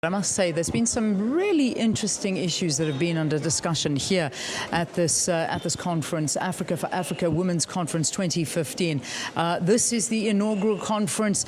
I must say there's been some really interesting issues that have been under discussion here at this conference, Africa for Africa Women's Conference 2015. This is the inaugural conference.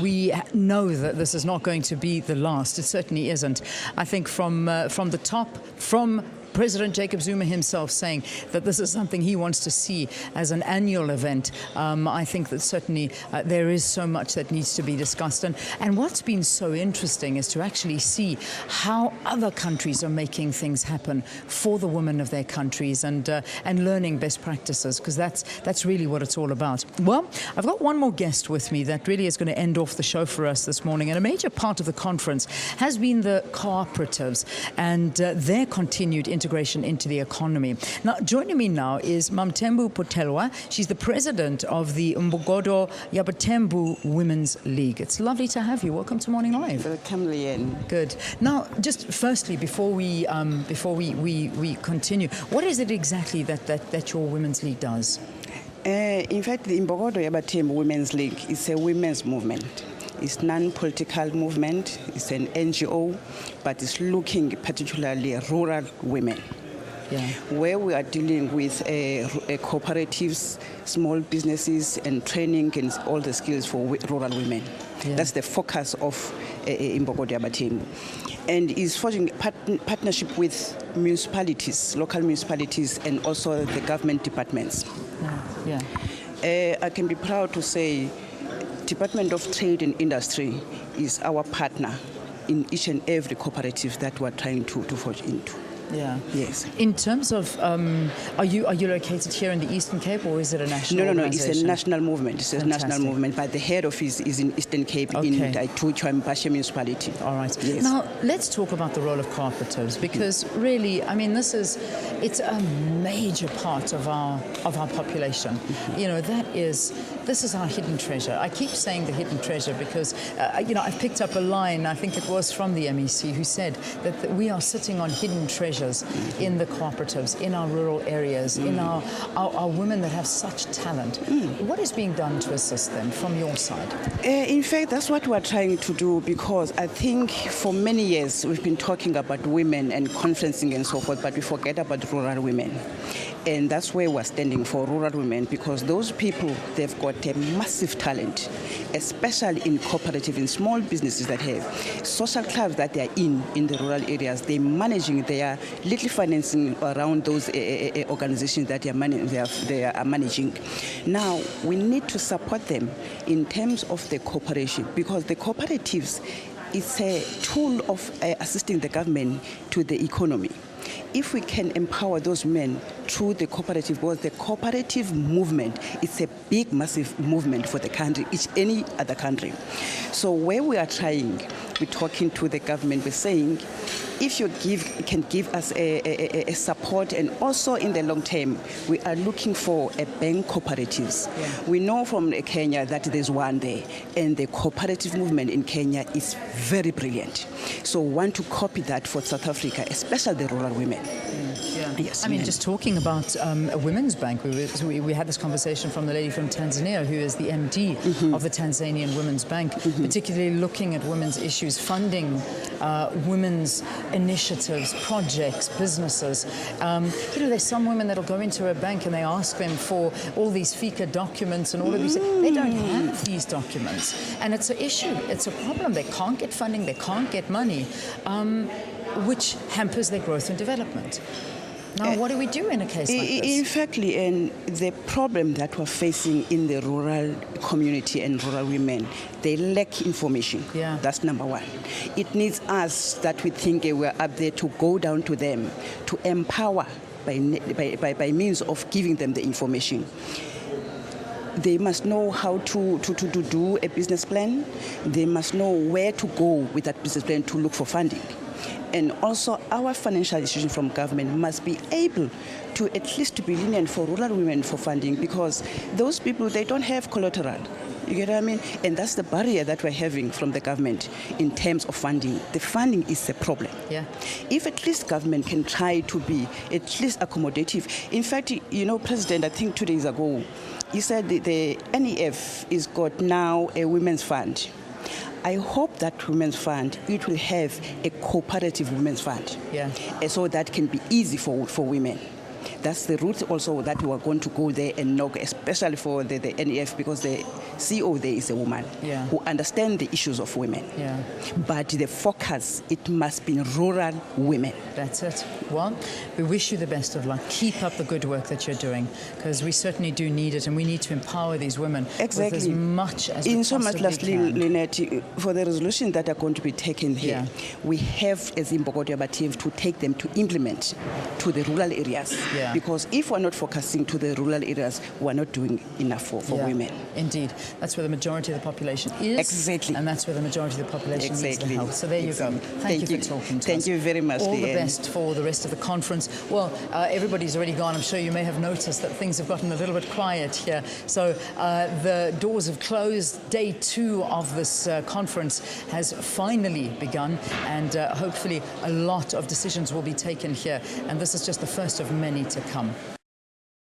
We know that this is not going to be the last. It certainly isn't. I think from the top, from President Jacob Zuma himself saying that this is something he wants to see as an annual event. I think that certainly there is so much that needs to be discussed. And what's been so interesting is to actually see how other countries are making things happen for the women of their countries and learning best practices, because that's really what it's all about. Well, I've got one more guest with me that really is going to end off the show for us this morning. And a major part of the conference has been the cooperatives and their continued integration into the economy. Now, joining me now is Mamthembu Potelwa. She's the president of the Imbokodo Yabathembu Women's League. It's lovely to have you. Welcome to Morning Live. Welcome, Leanne. Good. Now, just firstly, before we continue, what is it exactly that your women's league does? In fact, the Imbokodo Yabathembu Women's League is a women's movement. It's non-political movement. It's an NGO, but it's looking particularly at rural women. Yeah. Where we are dealing with cooperatives, small businesses, and training and all the skills for rural women. Yeah. That's the focus of Imbokodo Yabathembu. And is forging partnership with municipalities, local municipalities, and also the government departments. Yeah. I can be proud to say Department of Trade and Industry is our partner in each and every cooperative that we're trying to forge into. Yeah. Yes. In terms of, are you located here in the Eastern Cape, or is it a national organization? It's a national movement. It's a national movement, but the head office is in Eastern Cape, in Tuchwa municipality. All right. Yes. Now, let's talk about the role of cooperatives, because really, I mean, it's a major part of our population. Mm-hmm. You know, this is our hidden treasure. I keep saying the hidden treasure because, I've picked up a line, I think it was from the MEC, who said that we are sitting on hidden treasures in the cooperatives, in our rural areas, in our women that have such talent. What is being done to assist them from your side? In fact, that's what we're trying to do, because I think for many years we've been talking about women and conferencing and so forth, but we forget about rural women. And that's where we're standing for rural women, because those people, they've got a massive talent, especially in cooperative, in small businesses that have social clubs that they are in the rural areas. They're managing their little financing around those organizations that they are managing. Now, we need to support them in terms of the cooperation, because the cooperatives is a tool of assisting the government to the economy. If we can empower those men through the cooperative, because the cooperative movement is a big, massive movement for the country, any other country. So where we are trying, we're talking to the government, we're saying, if you can give us a support, and also in the long term, we are looking for a bank cooperatives. Yeah. We know from Kenya that there's one there, and the cooperative movement in Kenya is very brilliant. So we want to copy that for South Africa, especially the rural women. Yeah. Yes, I mean, just talking about a women's bank, we had this conversation from the lady from Tanzania, who is the MD of the Tanzanian Women's Bank, particularly looking at women's issues, funding women's initiatives, projects, businesses. There's some women that'll go into a bank and they ask them for all these FICA documents and all of these. They don't have these documents, and it's an issue. It's a problem. They can't get funding. They can't get money, which hampers their growth and development. Now, what do we do in a case like this? In fact, and the problem that we're facing in the rural community and rural women, they lack information. Yeah. That's number one. It needs us that we think we're up there to go down to them, to empower by means of giving them the information. They must know how to do a business plan. They must know where to go with that business plan to look for funding. And also our financial institutions from government must be able to at least to be lenient for rural women for funding, because those people, they don't have collateral. You get what I mean? And that's the barrier that we're having from the government in terms of funding. The funding is a problem. Yeah. If at least government can try to be at least accommodative. In fact, President, I think 2 days ago, he said the NEF is got now a women's fund. I hope that Women's Fund, it will have a cooperative Women's Fund. Yeah. So that can be easy for women. That's the route also that we are going to go there and knock, especially for the NEF, because the CEO there is a woman who understands the issues of women. Yeah. But the focus, it must be rural women. That's it. Well, we wish you the best of luck. Keep up the good work that you're doing, because we certainly do need it, and we need to empower these women with as much as we In so much, possibly lastly, can. Lynette, for the resolution that are going to be taken here, we have, as Imbokodo Yabathembu, to take them to implement to the rural areas. Yeah. Because if we're not focusing to the rural areas, we're not doing enough for women. Indeed. That's where the majority of the population is. Exactly. And that's where the majority of the population needs the help. So there you go. Thank you for talking to us. Thank you very much. All the best for the rest of the conference. Well, everybody's already gone. I'm sure you may have noticed that things have gotten a little bit quiet here. So the doors have closed. Day 2 of this conference has finally begun, and hopefully a lot of decisions will be taken here. And this is just the first of many to come.